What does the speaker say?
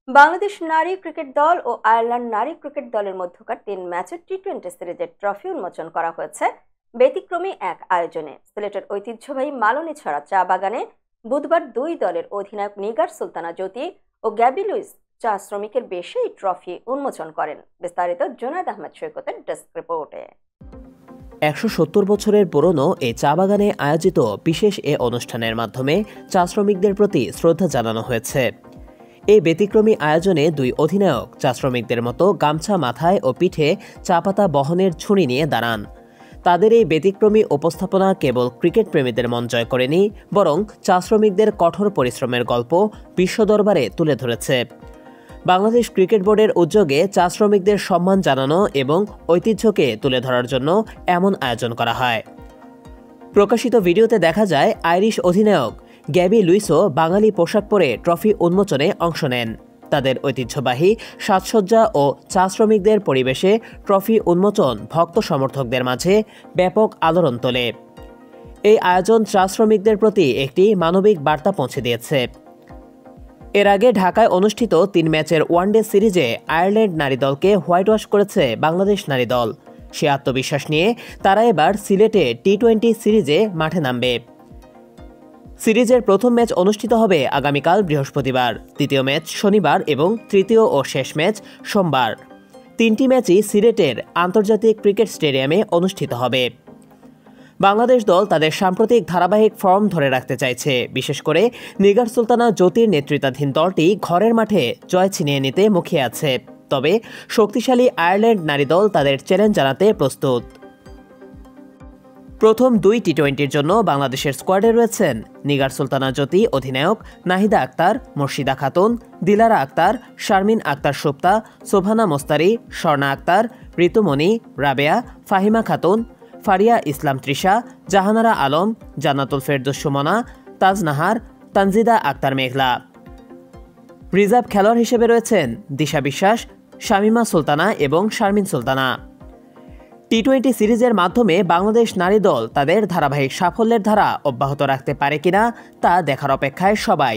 বাংলাদেশ নারী ক্রিকেট দল ও আয়ারল্যান্ড নারী ক্রিকেট দলের মধ্যকার 3 ম্যাচের টি-20 সিরিজের ট্রফি উন্মোচন করা হয়েছে ব্যতিক্রমী এক আয়োজনে। সিলেটের ঐতিহ্যবাহী মালনীছড়া চা বাগানে বুধবার দুই দলের অধিনায়ক নিগার সুলতানা জ্যোতি ও গ্যাবি লুইস চা শ্রমিকের বেশে এই ট্রফি উন্মোচন করেন। বিস্তারিত জুনায়েদ আহমেদ সৈকতের ডেস্ক রিপোর্টে। ১৭০ বছরের পুরনো এই চা বাগানে আয়োজিত বিশেষ এ অনুষ্ঠানের মাধ্যমে চা শ্রমিকদের প্রতি শ্রদ্ধা জানানো হয়েছে। এই ব্যতিক্রমী আয়োজনে দুই অধিনায়ক চা শ্রমিকদের মতো গামছা মাথায় ও পিঠে চা পাতা বহনের ছুরি নিয়ে দাঁড়ান। তাদের এই ব্যতিক্রমী উপস্থাপনা কেবল ক্রিকেট প্রেমীদের মন জয় করেনি, বরং চা শ্রমিকদের কঠোর পরিশ্রমের গল্প বিশ্ব দরবারে তুলে ধরেছে। বাংলাদেশ ক্রিকেট বোর্ডের উদ্যোগে চা শ্রমিকদের সম্মান জানানো এবং ঐতিহ্যকে তুলে ধরার জন্য এমন আয়োজন করা হয়। প্রকাশিত ভিডিওতে দেখা যায় আইরিশ অধিনায়ক গ্যাবি লুইসও বাঙালি পোশাক পরে ট্রফি উন্মোচনে অংশ নেন। তাদের ঐতিহ্যবাহী সাজসজ্জা ও চা শ্রমিকদের পরিবেশে ট্রফি উন্মোচন ভক্ত সমর্থকদের মাঝে ব্যাপক আলোড়ন তোলে। এই আয়োজন চা শ্রমিকদের প্রতি একটি মানবিক বার্তা পৌঁছে দিয়েছে। এর আগে ঢাকায় অনুষ্ঠিত 3 ম্যাচের ওয়ানডে সিরিজে আয়ারল্যান্ড নারী দলকে হোয়াইট ওয়াশ করেছে বাংলাদেশ নারী দল। সে আত্মবিশ্বাস নিয়ে তারা এবার সিলেটে টি-20 সিরিজে মাঠে নামবে। সিরিজের প্রথম ম্যাচ অনুষ্ঠিত হবে আগামীকাল বৃহস্পতিবার, দ্বিতীয় ম্যাচ শনিবার এবং তৃতীয় ও শেষ ম্যাচ সোমবার। 3টি ম্যাচই সিলেটের আন্তর্জাতিক ক্রিকেট স্টেডিয়ামে অনুষ্ঠিত হবে। বাংলাদেশ দল তাদের সাম্প্রতিক ধারাবাহিক ফর্ম ধরে রাখতে চাইছে। বিশেষ করে নিগার সুলতানা জ্যোতির নেতৃত্বাধীন দলটি ঘরের মাঠে জয় ছিনিয়ে নিতে মুখিয়ে আছে। তবে শক্তিশালী আয়ারল্যান্ড নারী দল তাদের চ্যালেঞ্জ জানাতে প্রস্তুত। প্রথম 2 টি-20-র জন্য বাংলাদেশের স্কোয়াডে রয়েছেন নিগার সুলতানা জ্যোতি অধিনায়ক, নাহিদা আক্তার, মুর্শিদা খাতুন, দিলারা আক্তার, শারমিন আক্তার সুপ্তা, শোভানা মোস্তারি, স্বর্ণা আক্তার, ঋতুমণি, রাবেয়া, ফাহিমা খাতুন, ফারিয়া ইসলাম তৃষা, জাহানারা আলম, জান্নাতুল ফেরদৌস সুমনা, তাজনাহার, তানজিদা আক্তার মেঘলা। রিজার্ভ খেলোয়াড় হিসেবে রয়েছেন দিশা বিশ্বাস, শামিমা সুলতানা এবং শারমিন সুলতানা। টি-20 সিরিজের মাধ্যমে বাংলাদেশ নারী দল তাদের ধারাবাহিক সাফল্যের ধারা অব্যাহত রাখতে পারে কিনা তা দেখার অপেক্ষায় সবাই।